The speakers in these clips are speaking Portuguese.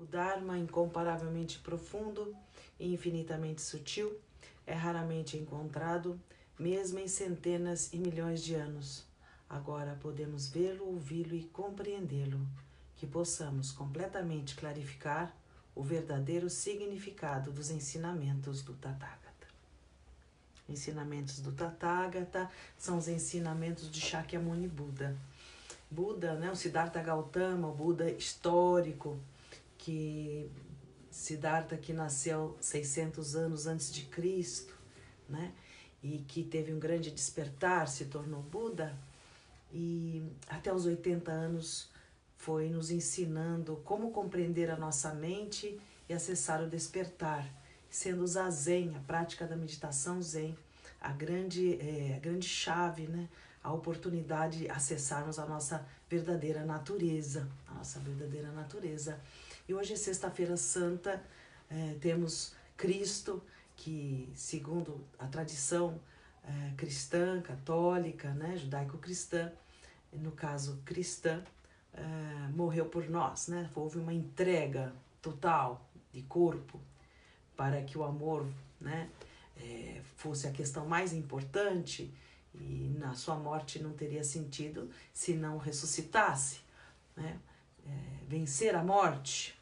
O Dharma, incomparavelmente profundo e infinitamente sutil, é raramente encontrado, mesmo em centenas e milhões de anos. Agora podemos vê-lo, ouvi-lo e compreendê-lo, que possamos completamente clarificar o verdadeiro significado dos ensinamentos do Tathagata. Ensinamentos do Tathagata são os ensinamentos de Shakyamuni Buda. Buda, né, o Siddhartha Gautama, o Buda histórico, que Siddhartha que nasceu 600 anos antes de Cristo, né, e que teve um grande despertar, se tornou Buda, e até os 80 anos foi nos ensinando como compreender a nossa mente e acessar o despertar, sendo o Zazen, a prática da meditação Zen, a grande chave, né? A oportunidade de acessarmos a nossa verdadeira natureza, E hoje é Sexta-feira Santa, temos Cristo, que segundo a tradição cristã, católica, né? Judaico-cristã, no caso cristã, morreu por nós, né? Houve uma entrega total de corpo para que o amor, né, fosse a questão mais importante, e na sua morte não teria sentido se não ressuscitasse, né? Vencer a morte,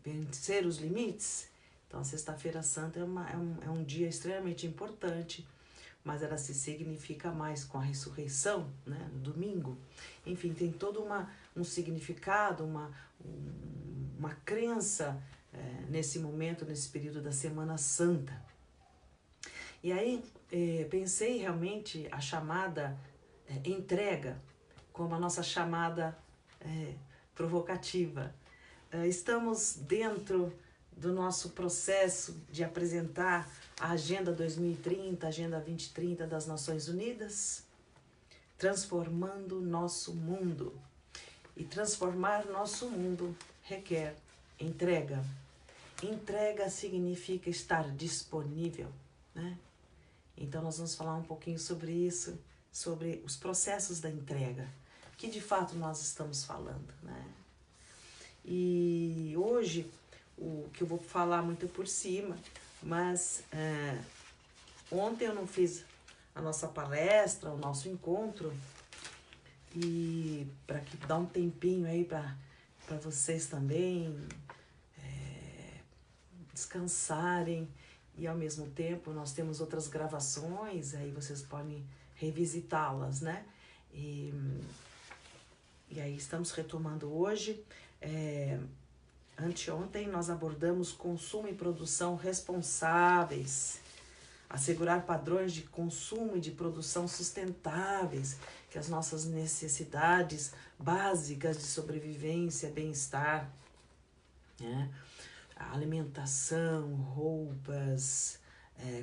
vencer os limites. Então a Sexta-feira Santa é um dia extremamente importante, mas ela se significa mais com a ressurreição, né, no domingo. Enfim, tem todo um significado, uma crença nesse momento, nesse período da Semana Santa. E aí pensei realmente a chamada entrega como a nossa chamada provocativa. Estamos dentro do nosso processo de apresentar a Agenda 2030, Agenda 2030 das Nações Unidas, transformando nosso mundo. E transformar nosso mundo requer entrega. Entrega significa estar disponível, né? Então nós vamos falar um pouquinho sobre isso, sobre os processos da entrega, que de fato nós estamos falando, né? E hoje, o que eu vou falar muito por cima, mas ontem eu não fiz a nossa palestra, o nosso encontro, e para que dá um tempinho aí para vocês também descansarem, e ao mesmo tempo nós temos outras gravações, aí vocês podem revisitá-las, né? E aí estamos retomando hoje. Anteontem nós abordamos consumo e produção responsáveis, assegurar padrões de consumo e de produção sustentáveis, que as nossas necessidades básicas de sobrevivência, bem-estar, né? A alimentação, roupas,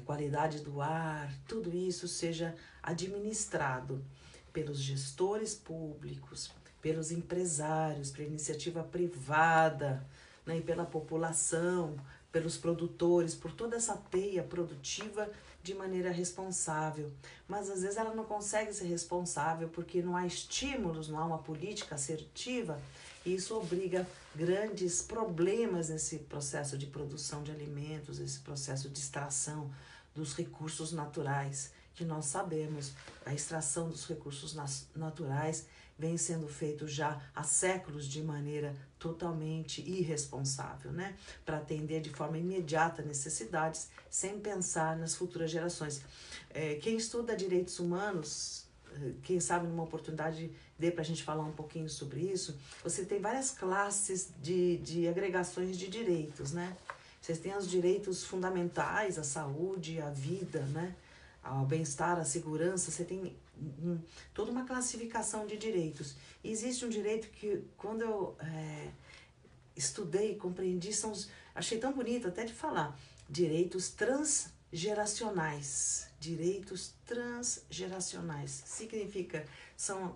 qualidade do ar, tudo isso seja administrado pelos gestores públicos, pelos empresários, pela iniciativa privada, né, e pela população, pelos produtores, por toda essa teia produtiva de maneira responsável. Mas às vezes ela não consegue ser responsável porque não há estímulos, não há uma política assertiva, e isso obriga grandes problemas nesse processo de produção de alimentos, esse processo de extração dos recursos naturais, que nós sabemos, a extração dos recursos naturais vem sendo feito já há séculos de maneira totalmente irresponsável, né? Para atender de forma imediata necessidades, sem pensar nas futuras gerações. Quem estuda direitos humanos, quem sabe numa oportunidade dê para a gente falar um pouquinho sobre isso, você tem várias classes de agregações de direitos, né? Vocês têm os direitos fundamentais, a saúde, a vida, né? Ao bem-estar, à segurança, você tem toda uma classificação de direitos. E existe um direito que, quando eu estudei, compreendi, achei tão bonito até de falar, direitos transgeracionais. Direitos transgeracionais. Significa,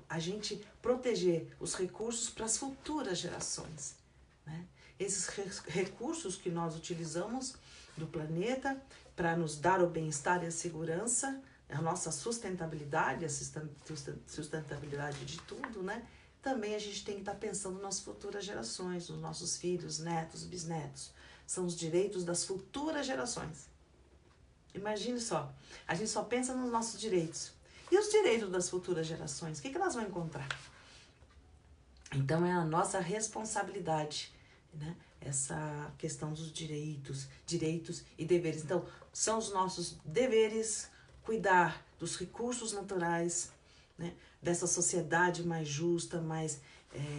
a gente proteger os recursos para as futuras gerações, né? Esses recursos que nós utilizamos do planeta para nos dar o bem-estar e a segurança, a nossa sustentabilidade, a sustentabilidade de tudo, né? também a gente tem que estar pensando nas futuras gerações, nos nossos filhos, netos, bisnetos. São os direitos das futuras gerações. Imagine só, a gente só pensa nos nossos direitos. E os direitos das futuras gerações? O que elas vão encontrar? Então é a nossa responsabilidade, né? Essa questão dos direitos e deveres. Então, são os nossos deveres cuidar dos recursos naturais, né? Dessa sociedade mais justa, mais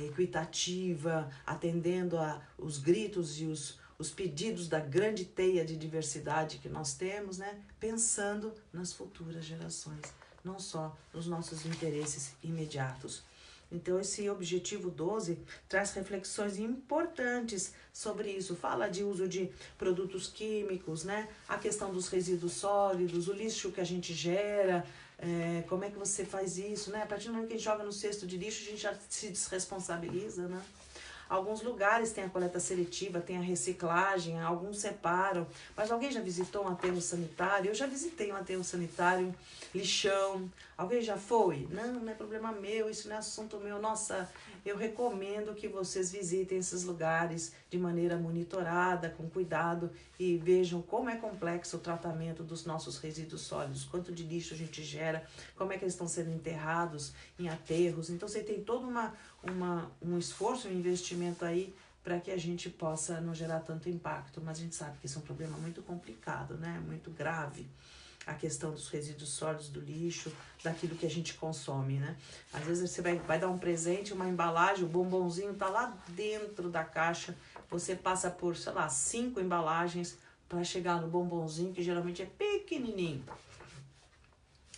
equitativa, atendendo os gritos e os pedidos da grande teia de diversidade que nós temos, né? Pensando nas futuras gerações, não só nos nossos interesses imediatos. Então, esse objetivo 12 traz reflexões importantes sobre isso. Fala de uso de produtos químicos, né? A questão dos resíduos sólidos, o lixo que a gente gera, como é que você faz isso, né? A partir do momento que a gente joga no cesto de lixo, a gente já se desresponsabiliza, né? Alguns lugares têm a coleta seletiva, tem a reciclagem, alguns separam. Mas alguém já visitou um aterro sanitário? Eu já visitei um aterro sanitário, lixão. Alguém já foi? Não é problema meu, isso não é assunto meu. Nossa, eu recomendo que vocês visitem esses lugares de maneira monitorada, com cuidado e vejam como é complexo o tratamento dos nossos resíduos sólidos, quanto de lixo a gente gera, como é que eles estão sendo enterrados em aterros. Então você tem todo um esforço, um investimento aí para que a gente possa não gerar tanto impacto, mas a gente sabe que isso é um problema muito complicado, né? Muito grave, a questão dos resíduos sólidos, do lixo, daquilo que a gente consome, né? Às vezes você vai dar um presente, uma embalagem, o bombonzinho tá lá dentro da caixa, você passa por, sei lá, 5 embalagens para chegar no bombonzinho, que geralmente é pequenininho,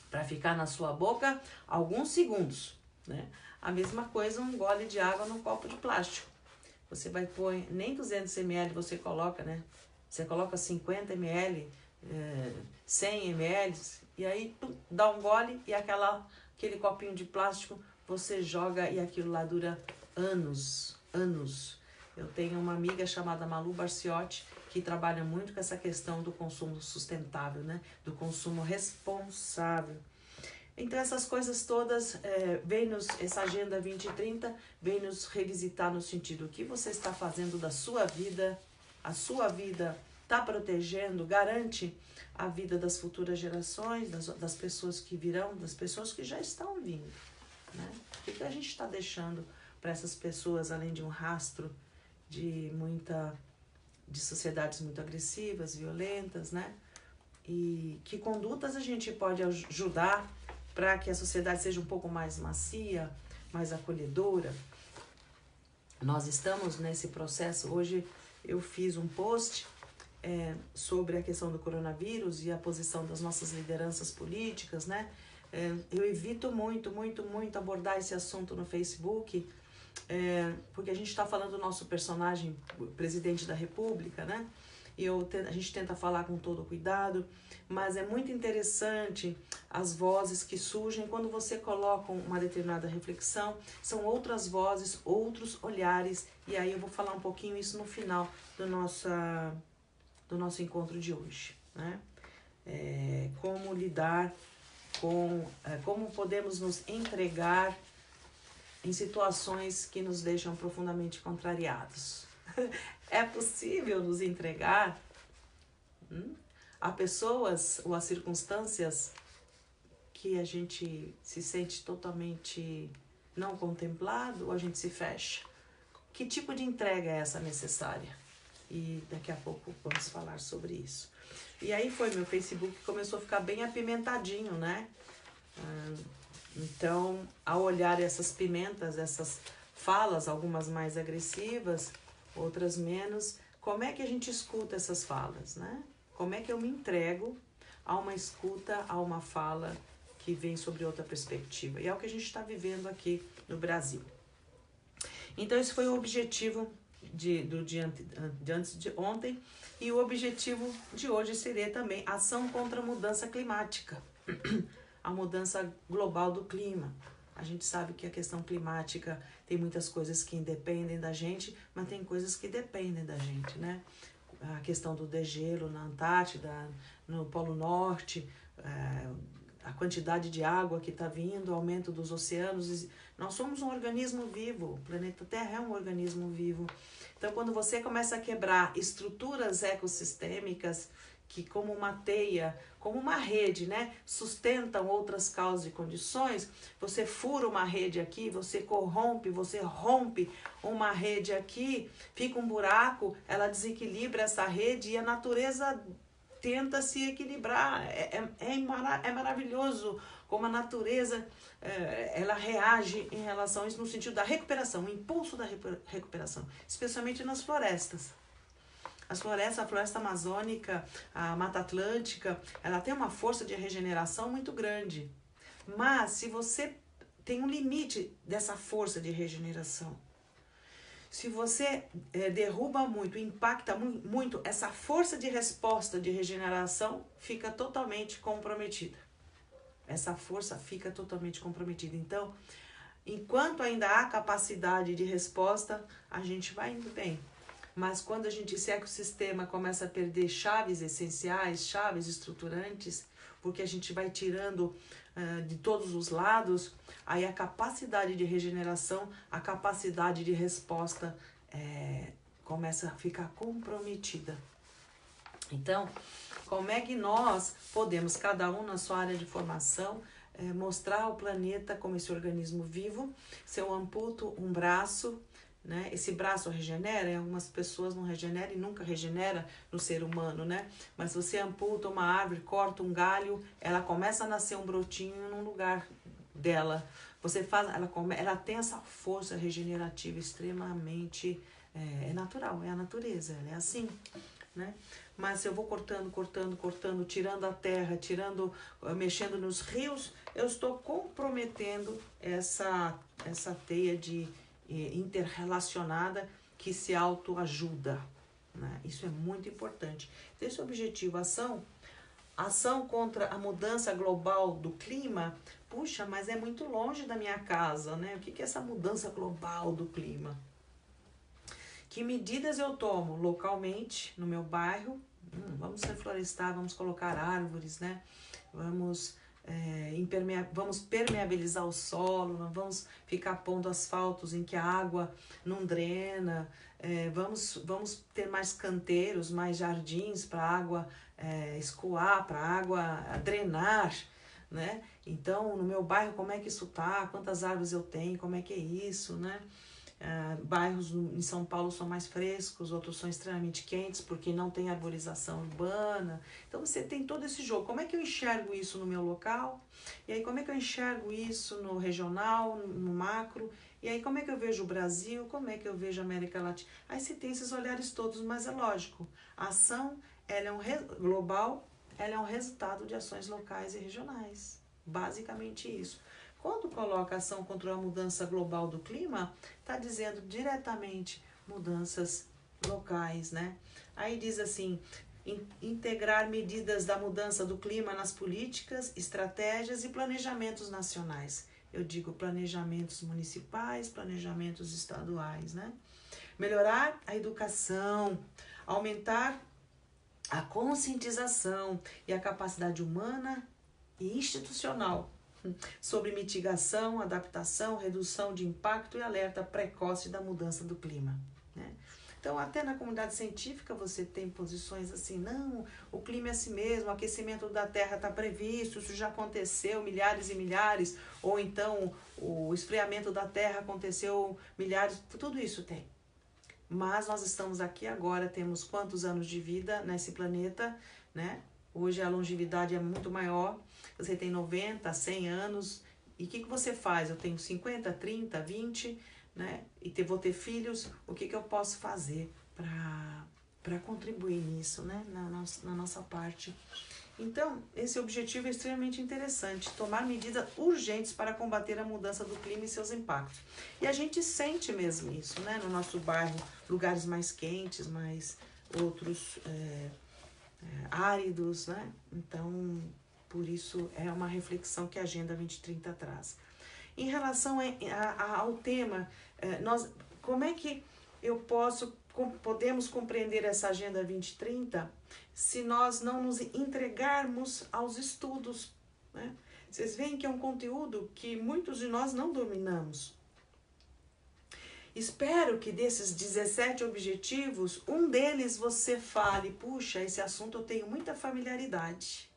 para ficar na sua boca alguns segundos, né? A mesma coisa, um gole de água num copo de plástico. Você vai pôr, nem 200 ml você coloca, né? Você coloca 50 ml, 100 ml, e aí dá um gole e aquele copinho de plástico você joga e aquilo lá dura anos. Eu tenho uma amiga chamada Malu Barciotti, que trabalha muito com essa questão do consumo sustentável, né? Do consumo responsável. Então essas coisas todas, essa Agenda 2030 vem nos revisitar no sentido, o que você está fazendo da sua vida, a sua vida está protegendo, garante a vida das futuras gerações, das pessoas que virão, das pessoas que já estão vindo, né? O que a gente está deixando para essas pessoas, além de um rastro de sociedades muito agressivas, violentas, né? E que condutas a gente pode ajudar para que a sociedade seja um pouco mais macia, mais acolhedora. Nós estamos nesse processo. Hoje eu fiz um post sobre a questão do coronavírus e a posição das nossas lideranças políticas, né? Eu evito muito abordar esse assunto no Facebook, porque a gente está falando do nosso personagem, presidente da República, né? E a gente tenta falar com todo cuidado, mas é muito interessante as vozes que surgem quando você coloca uma determinada reflexão, são outras vozes, outros olhares, e aí eu vou falar um pouquinho isso no final do nosso encontro de hoje, né? Como lidar como podemos nos entregar em situações que nos deixam profundamente contrariados. É possível nos entregar a pessoas ou a circunstâncias que a gente se sente totalmente não contemplado ou a gente se fecha? Que tipo de entrega é essa necessária? E daqui a pouco vamos falar sobre isso. E aí foi meu Facebook que começou a ficar bem apimentadinho, né? Então, ao olhar essas pimentas, essas falas, algumas mais agressivas, outras menos, como é que a gente escuta essas falas, né? Como é que eu me entrego a uma escuta, a uma fala que vem sobre outra perspectiva? E é o que a gente está vivendo aqui no Brasil. Então, esse foi o objetivo do dia antes de ontem, e o objetivo de hoje seria também ação contra a mudança climática, a mudança global do clima. A gente sabe que a questão climática tem muitas coisas que independem da gente, mas tem coisas que dependem da gente, né? A questão do degelo na Antártida, no Polo Norte, a quantidade de água que está vindo, o aumento dos oceanos. Nós somos um organismo vivo, o planeta Terra é um organismo vivo. Então, quando você começa a quebrar estruturas ecossistêmicas que, como uma teia, como uma rede, né, sustentam outras causas e condições, você fura uma rede aqui, você corrompe, você rompe uma rede aqui, fica um buraco, ela desequilibra essa rede e a natureza tenta se equilibrar. É maravilhoso como a natureza ela reage em relação a isso no sentido da recuperação, o impulso da recuperação, especialmente nas florestas. As florestas, a floresta amazônica, a Mata Atlântica, ela tem uma força de regeneração muito grande. Mas se você tem um limite dessa força de regeneração, se você derruba muito, impacta muito, essa força de resposta de regeneração fica totalmente comprometida. Essa força fica totalmente comprometida. Então, enquanto ainda há capacidade de resposta, a gente vai indo bem. Mas quando esse ecossistema começa a perder chaves essenciais, chaves estruturantes, porque a gente vai tirando de todos os lados, aí a capacidade de regeneração, a capacidade de resposta começa a ficar comprometida. Então, como é que nós podemos, cada um na sua área de formação, mostrar ao planeta como esse organismo vivo? Se eu amputo um braço, né? Esse braço regenera, algumas pessoas não regeneram e nunca regenera no ser humano, né? Mas você amputa uma árvore, corta um galho, ela começa a nascer um brotinho num lugar dela. Você faz, ela tem essa força regenerativa extremamente natural, é a natureza, ela é assim, né? Mas se eu vou cortando, tirando a terra, mexendo nos rios, eu estou comprometendo essa teia de interrelacionada que se autoajuda, né? Isso é muito importante. Então, esse objetivo, ação contra a mudança global do clima. Puxa, mas é muito longe da minha casa, né? O que é essa mudança global do clima? Que medidas eu tomo localmente, no meu bairro? Vamos reflorestar, vamos colocar árvores, né? Vamos permeabilizar o solo, não vamos ficar pondo asfaltos em que a água não drena, vamos ter mais canteiros, mais jardins para a água escoar, para a água drenar, né? Então, no meu bairro, como é que isso tá? Quantas árvores eu tenho? Como é que é isso, né? Bairros em São Paulo são mais frescos, outros são extremamente quentes porque não tem arborização urbana. Então você tem todo esse jogo. Como é que eu enxergo isso no meu local? E aí como é que eu enxergo isso no regional, no macro? E aí como é que eu vejo o Brasil? Como é que eu vejo a América Latina? Aí você tem esses olhares todos, mas é lógico. A ação ela global, ela é um resultado de ações locais e regionais. Basicamente isso. Quando coloca ação contra a mudança global do clima, está dizendo diretamente mudanças locais, né? Aí diz assim, integrar medidas da mudança do clima nas políticas, estratégias e planejamentos nacionais. Eu digo planejamentos municipais, planejamentos estaduais, né? Melhorar a educação, aumentar a conscientização e a capacidade humana e institucional sobre mitigação, adaptação, redução de impacto e alerta precoce da mudança do clima, né? Então, até na comunidade científica você tem posições assim, não, o clima é assim mesmo, o aquecimento da Terra está previsto, isso já aconteceu milhares e milhares, ou então o esfriamento da Terra aconteceu milhares, tudo isso tem. Mas nós estamos aqui agora, temos quantos anos de vida nesse planeta, né? Hoje a longevidade é muito maior, você tem 90, 100 anos, e o que você faz? Eu tenho 50, 30, 20, né? E vou ter filhos, o que eu posso fazer para contribuir nisso, né? Na nossa parte. Então, esse objetivo é extremamente interessante, tomar medidas urgentes para combater a mudança do clima e seus impactos. E a gente sente mesmo isso, né? No nosso bairro, lugares mais quentes, mais outros áridos, né? Então, por isso é uma reflexão que a Agenda 2030 traz. Em relação ao tema, como é que podemos compreender essa Agenda 2030 se nós não nos entregarmos aos estudos, né? Vocês veem que é um conteúdo que muitos de nós não dominamos. Espero que desses 17 objetivos, um deles você fale, puxa, esse assunto eu tenho muita familiaridade.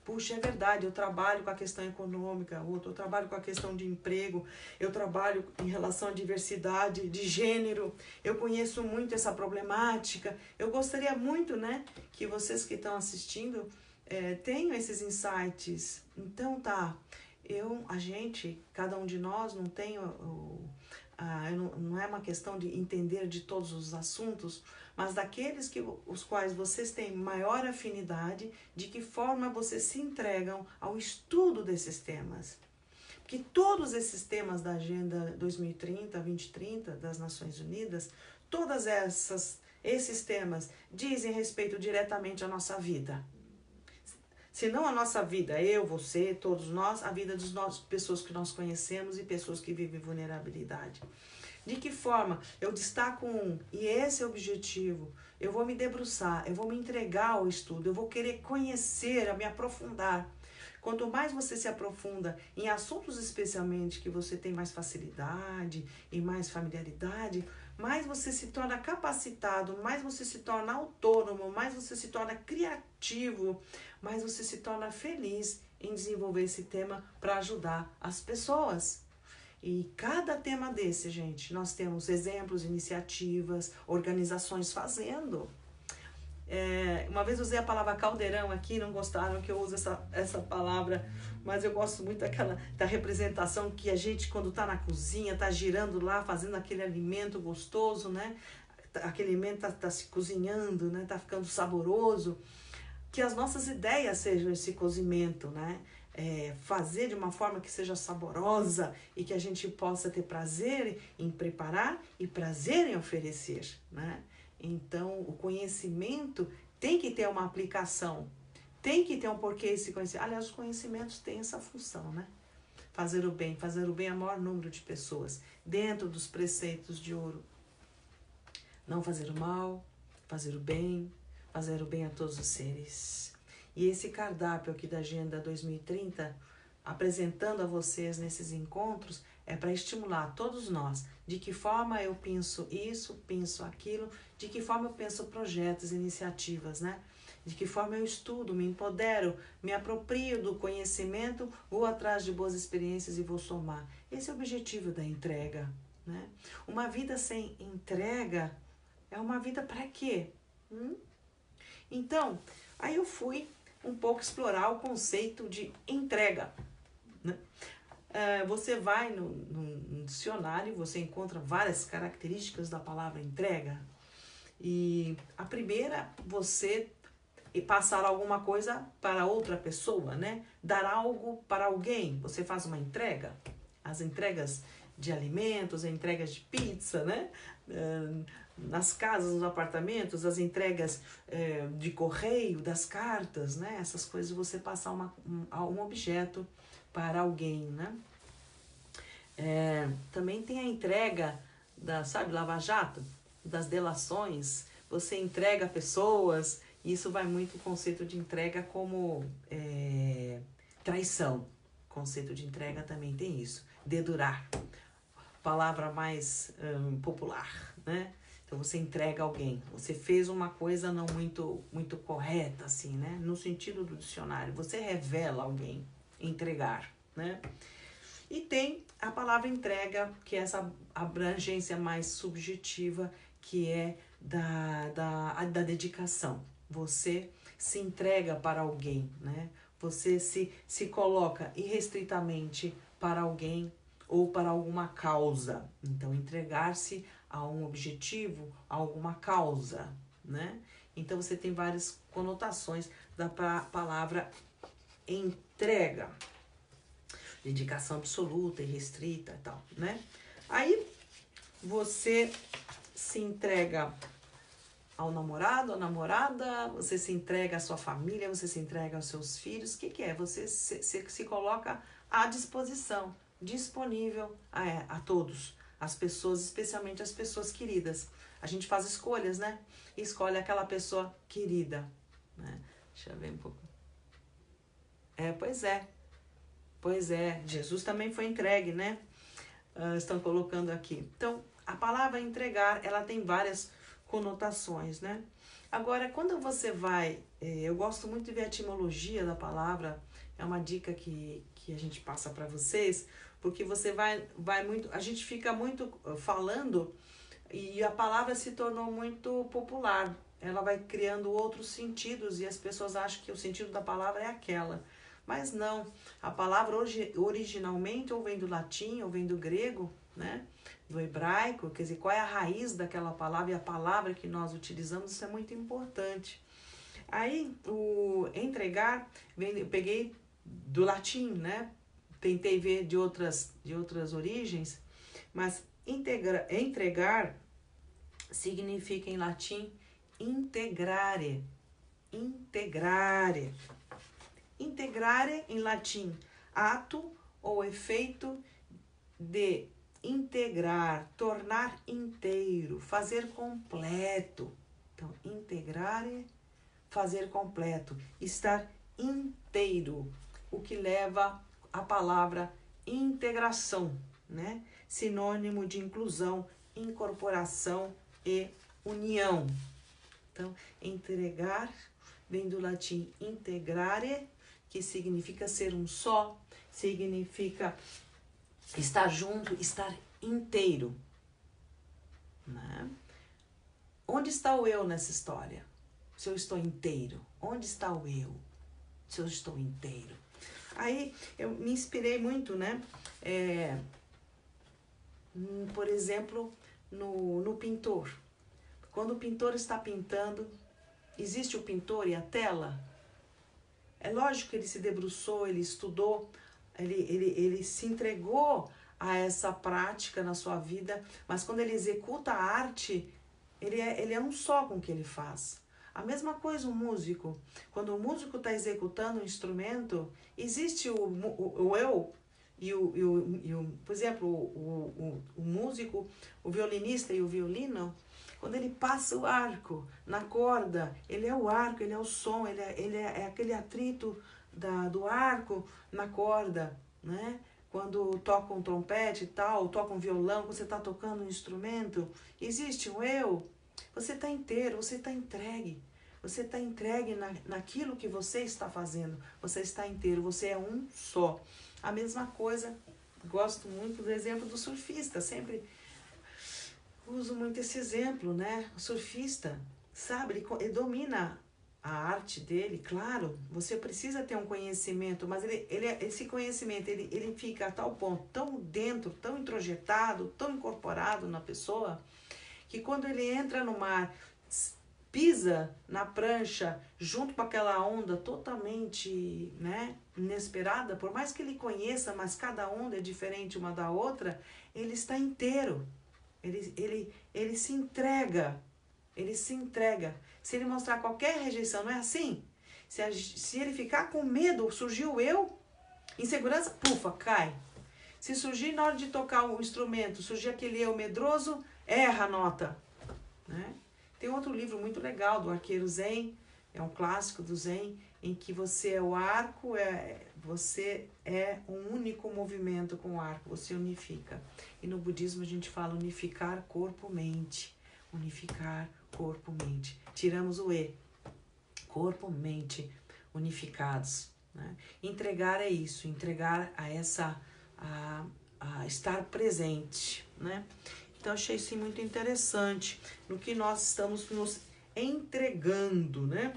Puxa, é verdade, eu trabalho com a questão econômica, outro, eu trabalho com a questão de emprego, eu trabalho em relação à diversidade de gênero, eu conheço muito essa problemática. Eu gostaria muito, né, que vocês que estão assistindo tenham esses insights. Então tá, cada um de nós não tem não é uma questão de entender de todos os assuntos, mas daqueles os quais vocês têm maior afinidade, de que forma vocês se entregam ao estudo desses temas. Porque todos esses temas da Agenda 2030, 2030 das Nações Unidas, todas esses temas dizem respeito diretamente à nossa vida. Se não a nossa vida, eu, você, todos nós, a vida das pessoas que nós conhecemos e pessoas que vivem vulnerabilidade. De que forma eu destaco e esse é o objetivo, eu vou me debruçar, eu vou me entregar ao estudo, eu vou querer conhecer, me aprofundar. Quanto mais você se aprofunda em assuntos especialmente que você tem mais facilidade e mais familiaridade, mais você se torna capacitado, mais você se torna autônomo, mais você se torna criativo, mais você se torna feliz em desenvolver esse tema para ajudar as pessoas. E cada tema desse, gente, nós temos exemplos, iniciativas, organizações fazendo. Uma vez usei a palavra caldeirão aqui, não gostaram que eu use essa palavra, mas eu gosto muito da representação que a gente, quando está na cozinha, está girando lá, fazendo aquele alimento gostoso, né? Aquele alimento está se cozinhando, né? Está ficando saboroso. Que as nossas ideias sejam esse cozimento, né? Fazer de uma forma que seja saborosa e que a gente possa ter prazer em preparar e prazer em oferecer, né? Então, o conhecimento tem que ter uma aplicação, tem que ter um porquê esse conhecimento. Aliás, os conhecimentos têm essa função, né? Fazer o bem ao maior número de pessoas, dentro dos preceitos de ouro. Não fazer o mal, fazer o bem a todos os seres. E esse cardápio aqui da Agenda 2030, apresentando a vocês nesses encontros, é para estimular todos nós. De que forma eu penso isso, penso aquilo, de que forma eu penso projetos, iniciativas, né? De que forma eu estudo, me empodero, me aproprio do conhecimento, vou atrás de boas experiências e vou somar. Esse é o objetivo da entrega, né? Uma vida sem entrega é uma vida para quê? Então, aí eu fui um pouco explorar o conceito de entrega, né? Você vai no dicionário, você encontra várias características da palavra entrega. E a primeira, você passar alguma coisa para outra pessoa, né? Dar algo para alguém. Você faz uma entrega. As entregas de alimentos, as entregas de pizza, né? Nas casas, nos apartamentos, as entregas de correio, das cartas, né? Essas coisas, você passar um objeto para alguém, né? Também tem a entrega Lava Jato, das delações. Você entrega pessoas, isso vai muito o conceito de entrega como traição. O conceito de entrega também tem isso, dedurar, palavra mais popular, né? Então você entrega alguém, você fez uma coisa não muito correta, assim, né? No sentido do dicionário, você revela alguém, entregar, né? E tem a palavra entrega, que é essa abrangência mais subjetiva, que é da dedicação. Você se entrega para alguém, né? Você se coloca irrestritamente para alguém ou para alguma causa. Então, entregar-se a um objetivo, a alguma causa, né? Então, você tem várias conotações da palavra entrega. Dedicação absoluta, irrestrita e tal, né? Aí, você se entrega ao namorado, à namorada, você se entrega à sua família, você se entrega aos seus filhos. O que é? Você se coloca à disposição, disponível a todos, as pessoas, especialmente as pessoas queridas. A gente faz escolhas, né? Escolhe aquela pessoa querida, né? Deixa eu ver um pouco. Pois é. Pois é, Jesus também foi entregue, né? Estão colocando aqui. Então, a palavra entregar, ela tem várias conotações, né? Agora, quando você vai... eu gosto muito de ver a etimologia da palavra, é uma dica que a gente passa para vocês, porque você vai muito... A gente fica muito falando e a palavra se tornou muito popular. Ela vai criando outros sentidos e as pessoas acham que o sentido da palavra é aquela. Mas não, a palavra originalmente ou vem do latim ou vem do grego, né? Do hebraico, quer dizer, qual é a raiz daquela palavra e a palavra que nós utilizamos, isso é muito importante. Aí, o entregar, eu peguei do latim, né? Tentei ver de outras origens, mas entregar significa em latim integrare. Integrare. Integrare em latim, ato ou efeito de integrar, tornar inteiro, fazer completo. Então, integrare, fazer completo, estar inteiro, o que leva a palavra integração, né? Sinônimo de inclusão, incorporação e união. Então, entregar vem do latim integrare, que significa ser um só, significa estar junto, estar inteiro. Né? Onde está o eu nessa história? Se eu estou inteiro. Onde está o eu? Se eu estou inteiro. Aí eu me inspirei muito, né? Por exemplo, no pintor. Quando o pintor está pintando, existe o pintor e a tela? É lógico que ele se debruçou, ele estudou, ele se entregou a essa prática na sua vida, mas quando ele executa a arte, ele é um só com o que ele faz. A mesma coisa o músico. Quando o músico está executando um instrumento, existe o eu por exemplo, o músico, o violinista e o violino. Quando ele passa o arco na corda, ele é o arco, ele é o som, ele é aquele atrito do arco na corda, né? Quando toca um trompete e tal, toca um violão, quando você está tocando um instrumento, existe um eu. Você está inteiro, você está entregue. Você está entregue naquilo que você está fazendo. Você está inteiro, você é um só. A mesma coisa, gosto muito do exemplo do surfista, sempre uso muito esse exemplo, né? O surfista, sabe, ele domina a arte dele, claro, você precisa ter um conhecimento, mas esse conhecimento, ele fica a tal ponto, tão dentro, tão introjetado, tão incorporado na pessoa, que quando ele entra no mar, pisa na prancha, junto com aquela onda totalmente, né, inesperada, por mais que ele conheça, mas cada onda é diferente uma da outra, ele está inteiro. Ele se entrega, Se ele mostrar qualquer rejeição, não é assim? Se ele ficar com medo, surgiu o eu, insegurança, pufa, cai. Se surgir na hora de tocar um instrumento, surgir aquele eu medroso, erra a nota. Né? Tem outro livro muito legal do arqueiro Zen, é um clássico do Zen, em que você é o arco, você é um único movimento com o arco, você unifica. E no budismo a gente fala unificar corpo-mente. Unificar corpo-mente. Tiramos o E. Corpo-mente unificados. Né? Entregar é isso, entregar a estar presente. Né? Então achei isso muito interessante no que nós estamos nos entregando, né?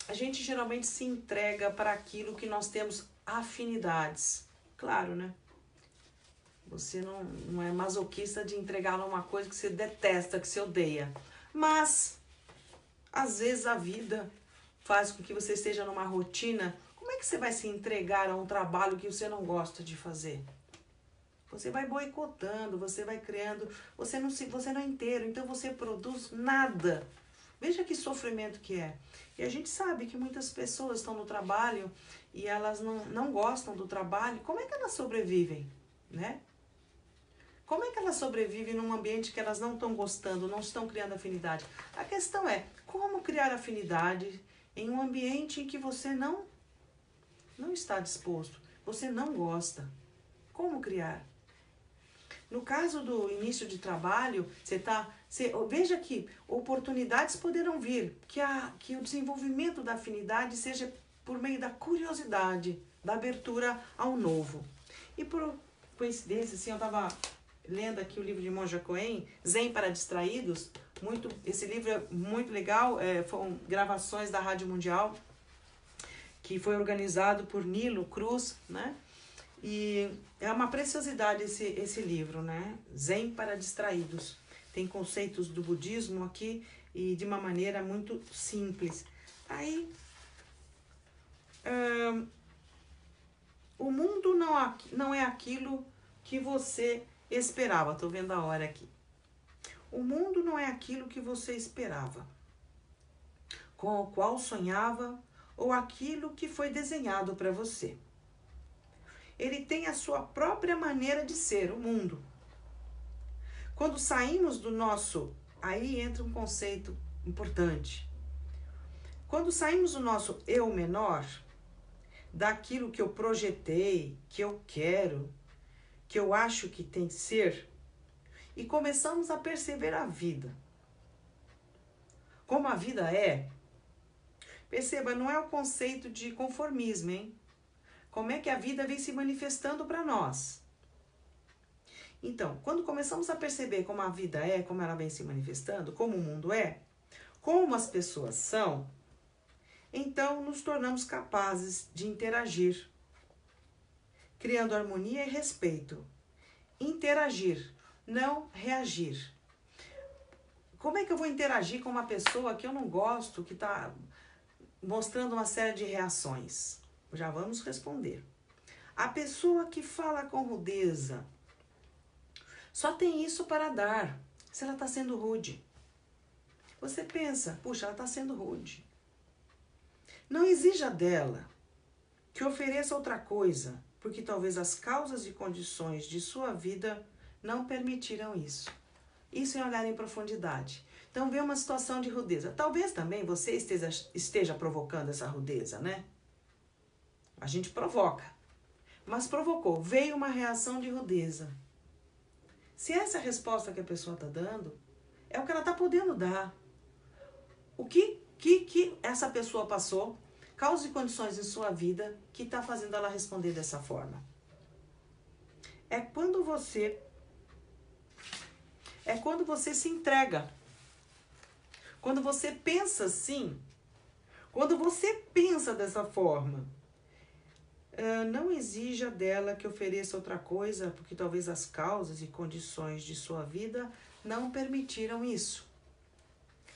A gente geralmente se entrega para aquilo que nós temos afinidades. Claro, né? Você não é masoquista de entregar uma coisa que você detesta, que você odeia. Mas, às vezes a vida faz com que você esteja numa rotina. Como é que você vai se entregar a um trabalho que você não gosta de fazer? Você vai boicotando, você vai criando, você não é inteiro, então você produz nada. Veja que sofrimento que é. E a gente sabe que muitas pessoas estão no trabalho e elas não gostam do trabalho. Como é que elas sobrevivem, né? Como é que elas sobrevivem num ambiente que elas não estão gostando, não estão criando afinidade? A questão é, como criar afinidade em um ambiente em que você não está disposto, você não gosta. Como criar? No caso do início de trabalho, veja que oportunidades poderão vir, que o desenvolvimento da afinidade seja por meio da curiosidade, da abertura ao novo. E por coincidência, assim, eu estava lendo aqui o livro de Monja Coen, Zen para Distraídos. Esse livro é muito legal, foram gravações da Rádio Mundial, que foi organizado por Nilo Cruz, né? E é uma preciosidade esse livro, né? Zen para Distraídos. Tem conceitos do budismo aqui e de uma maneira muito simples. Aí, o mundo não é aquilo que você esperava. Estou vendo a hora aqui. O mundo não é aquilo que você esperava, com o qual sonhava, ou aquilo que foi desenhado para você. Ele tem a sua própria maneira de ser, o mundo. Quando saímos do nosso... Aí entra um conceito importante. Quando saímos do nosso eu menor, daquilo que eu projetei, que eu quero, que eu acho que tem que ser, e começamos a perceber a vida. Como a vida é. Perceba, não é o conceito de conformismo, hein? Como é que a vida vem se manifestando para nós. Então, quando começamos a perceber como a vida é, como ela vem se manifestando, como o mundo é, como as pessoas são, então nos tornamos capazes de interagir, criando harmonia e respeito. Interagir, não reagir. Como é que eu vou interagir com uma pessoa que eu não gosto, que está mostrando uma série de reações? Já vamos responder. A pessoa que fala com rudeza só tem isso para dar se ela está sendo rude. Você pensa, puxa, ela está sendo rude. Não exija dela que ofereça outra coisa, porque talvez as causas e condições de sua vida não permitiram isso. Isso é olhar em profundidade. Então, vê uma situação de rudeza. Talvez também você esteja provocando essa rudeza, né? A gente provoca. Mas provocou, veio uma reação de rudeza. Se essa é a resposta que a pessoa está dando, é o que ela está podendo dar. O que essa pessoa passou, causas e condições em sua vida que está fazendo ela responder dessa forma. É quando você se entrega. Quando você pensa assim, quando você pensa dessa forma, não exija dela que ofereça outra coisa, porque talvez as causas e condições de sua vida não permitiram isso.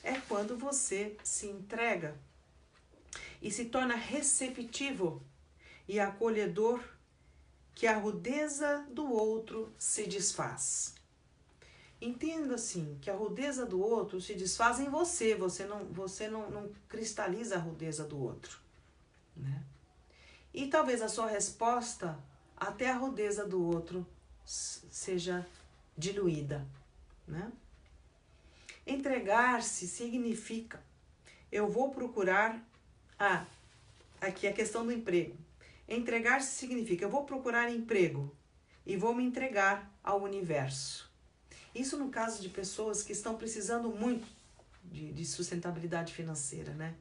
É quando você se entrega e se torna receptivo e acolhedor, que a rudeza do outro se desfaz. Entenda assim, que a rudeza do outro se desfaz em você, você não cristaliza a rudeza do outro, né? E talvez a sua resposta até a rudeza do outro seja diluída, né? Entregar-se significa, eu vou procurar, aqui a questão do emprego. Entregar-se significa, eu vou procurar emprego e vou me entregar ao universo. Isso no caso de pessoas que estão precisando muito de sustentabilidade financeira, né?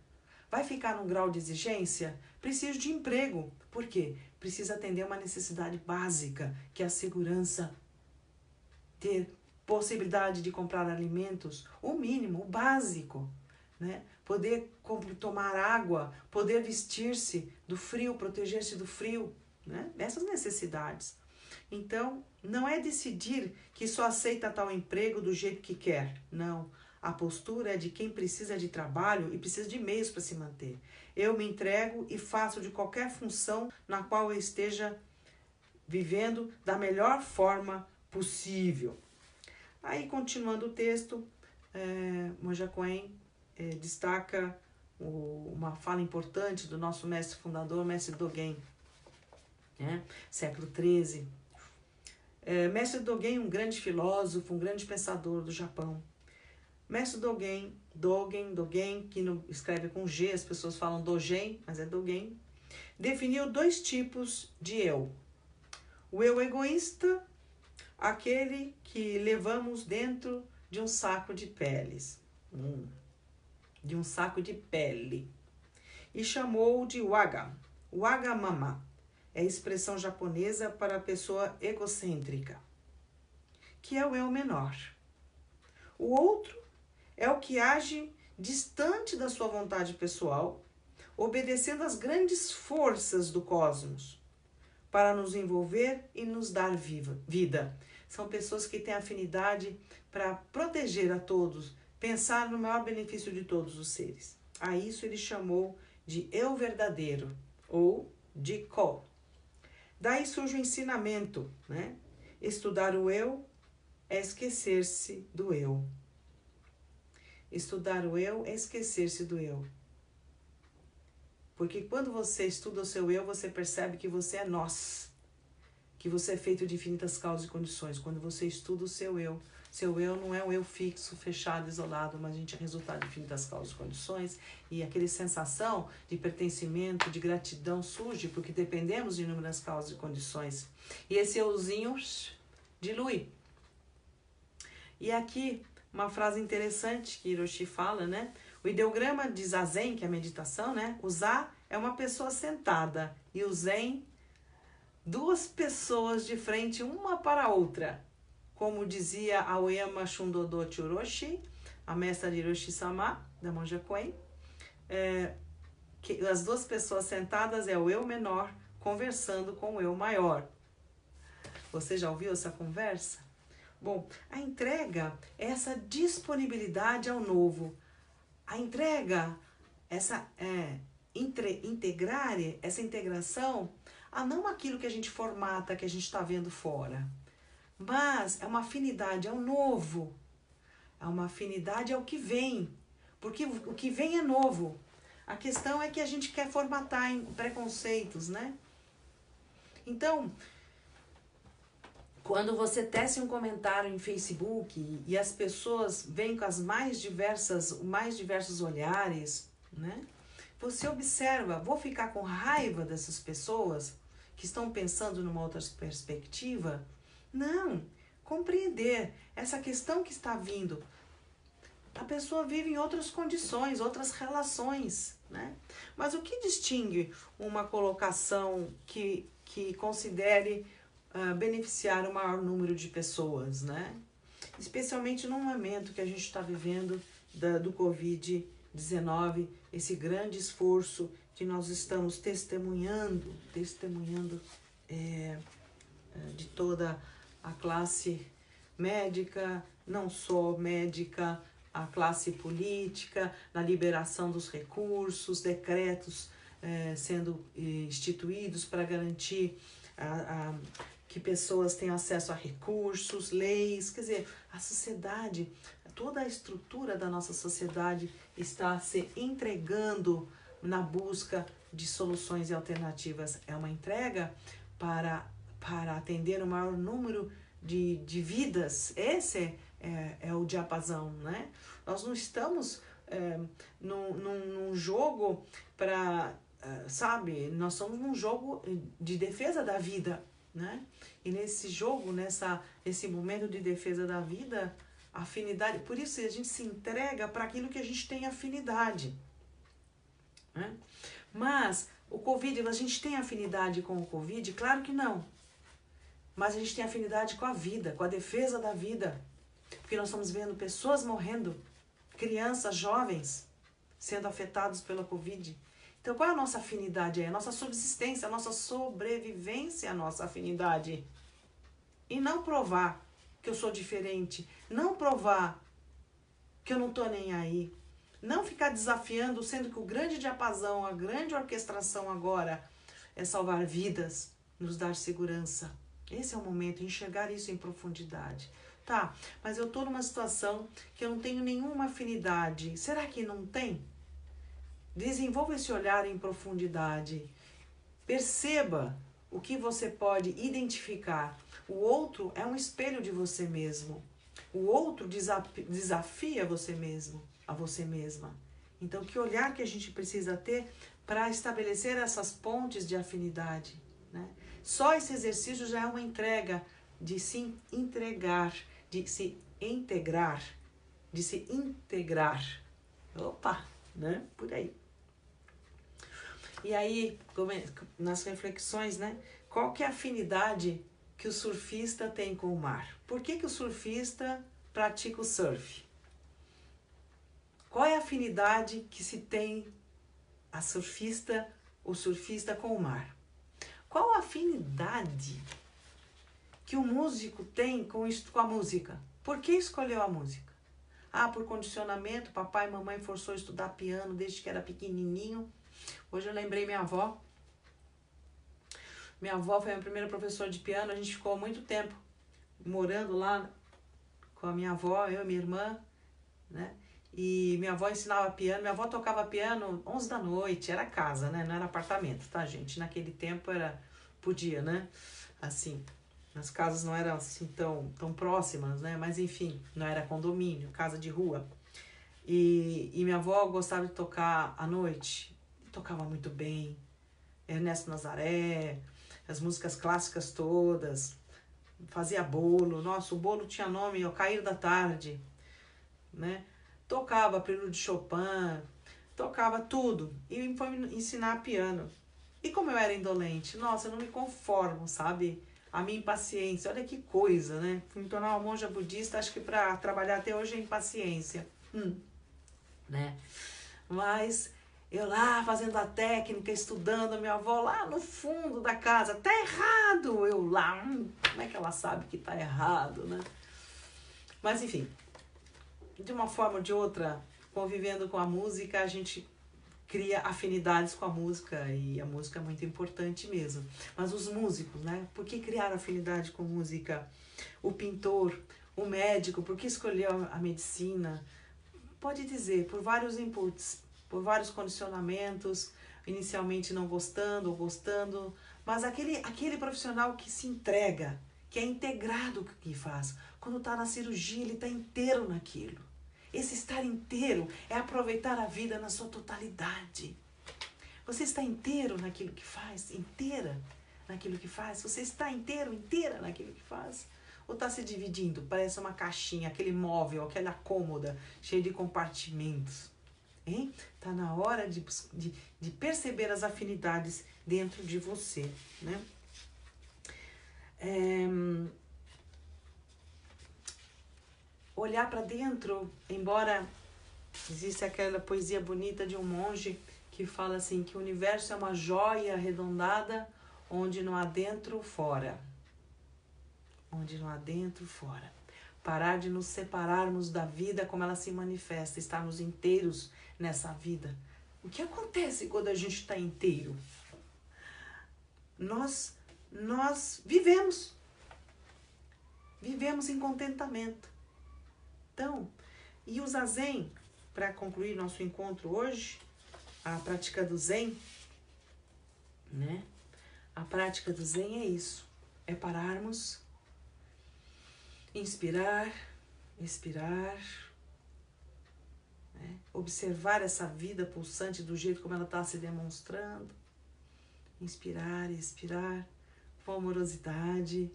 Vai ficar num grau de exigência? Preciso de emprego. Por quê? Precisa atender uma necessidade básica, que é a segurança, ter possibilidade de comprar alimentos, o mínimo, o básico, né? Poder tomar água, poder vestir-se do frio, proteger-se do frio, né? Essas necessidades. Então, não é decidir que só aceita tal emprego do jeito que quer, não. A postura é de quem precisa de trabalho e precisa de meios para se manter. Eu me entrego e faço de qualquer função na qual eu esteja vivendo da melhor forma possível. Aí, continuando o texto, Monja Coen destaca uma fala importante do nosso mestre fundador, mestre Dogen, né? Século XIII. Mestre Dogen, um grande filósofo, um grande pensador do Japão. Mestre Dogen, que não escreve com G, as pessoas falam Dogen, mas é Dogen, definiu 2 tipos de eu. O eu egoísta, aquele que levamos dentro de um saco de peles, de um saco de pele, e chamou de Waga. Wagamama é a expressão japonesa para a pessoa egocêntrica, que é o eu menor. O outro é o que age distante da sua vontade pessoal, obedecendo às grandes forças do cosmos, para nos envolver e nos dar vida. São pessoas que têm afinidade para proteger a todos, pensar no maior benefício de todos os seres. A isso ele chamou de eu verdadeiro, ou de Ko. Daí surge o ensinamento, né? Estudar o eu é esquecer-se do eu. Estudar o eu é esquecer-se do eu. Porque quando você estuda o seu eu, você percebe que você é nós. Que você é feito de infinitas causas e condições. Quando você estuda o seu eu não é um eu fixo, fechado, isolado, mas a gente é resultado de infinitas causas e condições. E aquela sensação de pertencimento, de gratidão surge porque dependemos de inúmeras causas e condições. E esse euzinho dilui. E aqui, uma frase interessante que Hiroshi fala, né? O ideograma de Zazen, que é a meditação, né? O Za é uma pessoa sentada e o Zen, 2 pessoas de frente uma para a outra. Como dizia Aoyama Shundodochi Orochi, a mestra de Hiroshi-sama, da monja Koen, que as 2 pessoas sentadas é o eu menor conversando com o eu maior. Você já ouviu essa conversa? Bom, a entrega é essa disponibilidade ao novo. A entrega, essa integrar, essa integração a não aquilo que a gente formata, que a gente está vendo fora, mas é uma afinidade ao novo, é uma afinidade ao que vem, porque o que vem é novo. A questão é que a gente quer formatar em preconceitos, né? Então, quando você tece um comentário em Facebook e as pessoas vêm com os mais diversos olhares, né? Você observa, vou ficar com raiva dessas pessoas que estão pensando numa outra perspectiva? Não, compreender essa questão que está vindo. A pessoa vive em outras condições, outras relações, né? Mas o que distingue uma colocação que considere beneficiar o maior número de pessoas, né? Especialmente no momento que a gente está vivendo do Covid-19, esse grande esforço que nós estamos testemunhando de toda a classe médica, não só médica, a classe política, na liberação dos recursos, decretos sendo instituídos para garantir que pessoas tenham acesso a recursos, leis, quer dizer, a sociedade, toda a estrutura da nossa sociedade está se entregando na busca de soluções e alternativas. É uma entrega para atender o maior número de vidas. Esse é o diapasão, né? Nós não estamos num jogo para, sabe, nós somos num jogo de defesa da vida, né? E nesse jogo, nesse momento de defesa da vida, afinidade, por isso a gente se entrega para aquilo que a gente tem afinidade, né? Mas o Covid, a gente tem afinidade com o Covid? Claro que não. Mas a gente tem afinidade com a vida, com a defesa da vida. Porque nós estamos vendo pessoas morrendo, crianças, jovens, sendo afetados pela Covid. Então, qual é a nossa afinidade? É a nossa subsistência, a nossa sobrevivência, a nossa afinidade. E não provar que eu sou diferente. Não provar que eu não estou nem aí. Não ficar desafiando, sendo que o grande diapasão, a grande orquestração agora é salvar vidas, nos dar segurança. Esse é o momento, enxergar isso em profundidade. Tá, mas eu estou numa situação que eu não tenho nenhuma afinidade. Será que não tem? Desenvolva esse olhar em profundidade. Perceba o que você pode identificar. O outro é um espelho de você mesmo. O outro desafia você mesmo, a você mesma. Então, que olhar que a gente precisa ter para estabelecer essas pontes de afinidade, né? Só esse exercício já é uma entrega de se entregar, de se integrar, de se integrar. Opa, né? Por aí. E aí, nas reflexões, né? Qual que é a afinidade que o surfista tem com o mar? Por que o surfista pratica o surf? Qual é a afinidade que se tem o surfista com o mar? Qual a afinidade que o músico tem com a música? Por que escolheu a música? Ah, por condicionamento, papai e mamãe forçou a estudar piano desde que era pequenininho. Hoje eu lembrei minha avó. Minha avó foi a minha primeira professora de piano, a gente ficou muito tempo morando lá com a minha avó, eu e minha irmã, né? E minha avó ensinava piano, minha avó tocava piano 11 da noite, era casa, né? Não era apartamento, tá, gente? Naquele tempo podia, né? Assim, as casas não eram assim tão próximas, né? Mas enfim, não era condomínio, casa de rua. E minha avó gostava de tocar à noite, tocava muito bem. Ernesto Nazaré, as músicas clássicas todas, fazia bolo, nossa, o bolo tinha nome, O Cair da Tarde, né? Tocava Prelude de Chopin, tocava tudo, e me foi me ensinar piano. E como eu era indolente, nossa, eu não me conformo, sabe? A minha impaciência, olha que coisa, né? Fui me tornar uma monja budista, acho que para trabalhar até hoje é impaciência, né? Mas eu lá fazendo a técnica, estudando, a minha avó lá no fundo da casa, tá errado! Eu lá, como é que ela sabe que tá errado, né? Mas enfim, de uma forma ou de outra, convivendo com a música, a gente cria afinidades com a música, e a música é muito importante mesmo. Mas os músicos, né? Por que criaram afinidade com música? O pintor, o médico, por que escolheu a medicina? Pode dizer, por vários inputs, por vários condicionamentos, inicialmente não gostando ou gostando, mas aquele profissional que se entrega, que é integrado com o que faz. Quando está na cirurgia, ele está inteiro naquilo. Esse estar inteiro é aproveitar a vida na sua totalidade. Você está inteiro naquilo que faz? Inteira naquilo que faz? Você está inteira naquilo que faz? Ou está se dividindo? Parece uma caixinha, aquele móvel, aquela cômoda, cheia de compartimentos. Está na hora de perceber as afinidades dentro de você, né? Olhar para dentro, embora exista aquela poesia bonita de um monge que fala assim, que o universo é uma joia arredondada onde não há dentro fora. Onde não há dentro fora. Parar de nos separarmos da vida como ela se manifesta, estarmos inteiros nessa vida. O que acontece quando a gente está inteiro? Nós vivemos em contentamento. Então, e o Zazen, para concluir nosso encontro hoje, a prática do Zen, né? A prática do Zen é isso, é pararmos, inspirar, expirar, né? Observar essa vida pulsante do jeito como ela está se demonstrando, inspirar, expirar, com amorosidade,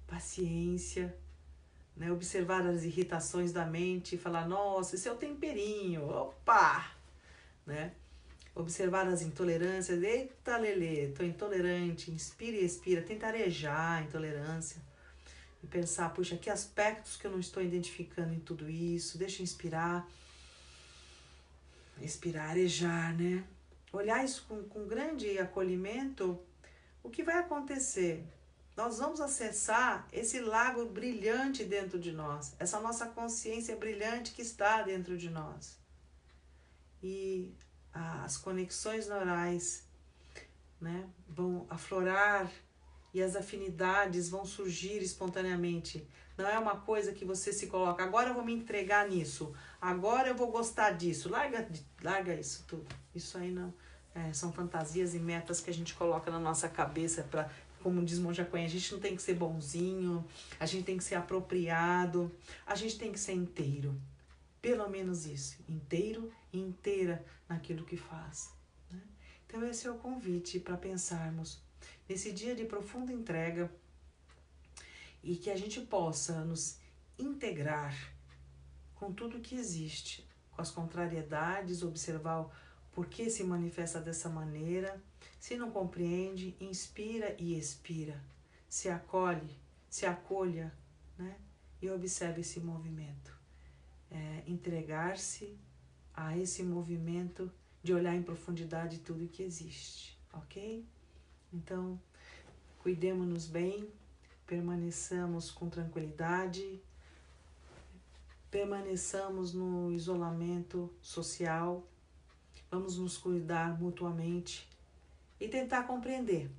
paciência, né? Observar as irritações da mente e falar, nossa, esse é o temperinho, opa, né? Observar as intolerâncias, eita lelê, tô intolerante, inspira e expira, tentar arejar a intolerância e pensar, puxa, que aspectos que eu não estou identificando em tudo isso, deixa eu inspirar, expirar, arejar, né? Olhar isso com grande acolhimento, o que vai acontecer? Nós vamos acessar esse lago brilhante dentro de nós, essa nossa consciência brilhante que está dentro de nós. E as conexões neurais, né, vão aflorar e as afinidades vão surgir espontaneamente. Não é uma coisa que você se coloca, agora eu vou me entregar nisso, agora eu vou gostar disso. Larga isso tudo. Isso aí não... são fantasias e metas que a gente coloca na nossa cabeça para como diz Monja Coen, a gente não tem que ser bonzinho, a gente tem que ser apropriado, a gente tem que ser inteiro. Pelo menos isso, inteiro e inteira naquilo que faz. Né? Então esse é o convite para pensarmos nesse dia de profunda entrega e que a gente possa nos integrar com tudo que existe, com as contrariedades, observar o porquê se manifesta dessa maneira. Se não compreende, inspira e expira. Se acolhe, se acolha, né? E observe esse movimento. Entregar-se a esse movimento de olhar em profundidade tudo que existe, ok? Então, cuidemos-nos bem, permaneçamos com tranquilidade, permaneçamos no isolamento social, vamos nos cuidar mutuamente e tentar compreender,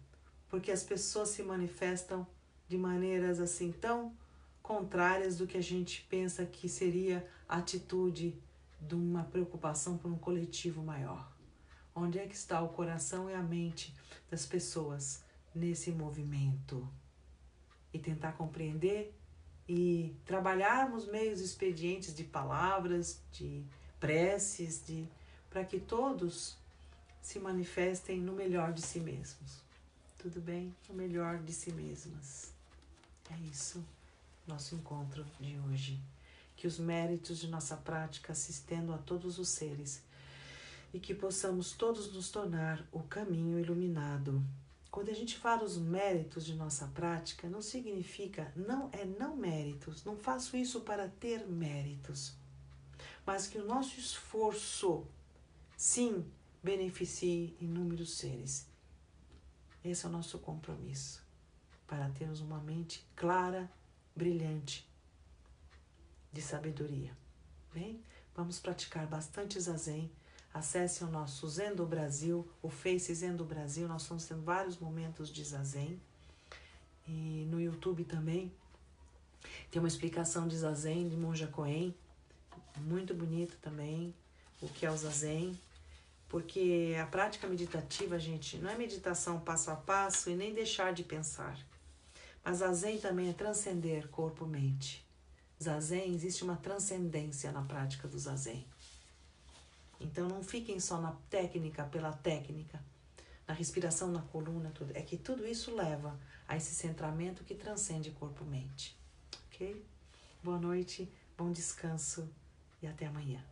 porque as pessoas se manifestam de maneiras assim tão contrárias do que a gente pensa que seria a atitude de uma preocupação por um coletivo maior. Onde é que está o coração e a mente das pessoas nesse movimento? E tentar compreender e trabalharmos meios expedientes de palavras, de preces, para que todos se manifestem no melhor de si mesmos. Tudo bem? O melhor de si mesmas. É isso, nosso encontro de hoje. Que os méritos de nossa prática se estendam a todos os seres e que possamos todos nos tornar o caminho iluminado. Quando a gente fala os méritos de nossa prática, não significa, não méritos, não faço isso para ter méritos, mas que o nosso esforço, sim, beneficie inúmeros seres. Esse é o nosso compromisso, para termos uma mente clara, brilhante, de sabedoria. Bem, vamos praticar bastante zazen. Acesse o nosso Zen do Brasil, o Face Zen do Brasil. Nós estamos tendo vários momentos de zazen. E no YouTube também tem uma explicação de zazen de Monja Coen, muito bonito também, o que é o zazen. Porque a prática meditativa, gente, não é meditação passo a passo e nem deixar de pensar. Mas zazen também é transcender corpo-mente. Zazen, existe uma transcendência na prática do zazen. Então não fiquem só na técnica pela técnica, na respiração, na coluna, tudo. É que tudo isso leva a esse centramento que transcende corpo-mente. Ok? Boa noite, bom descanso e até amanhã.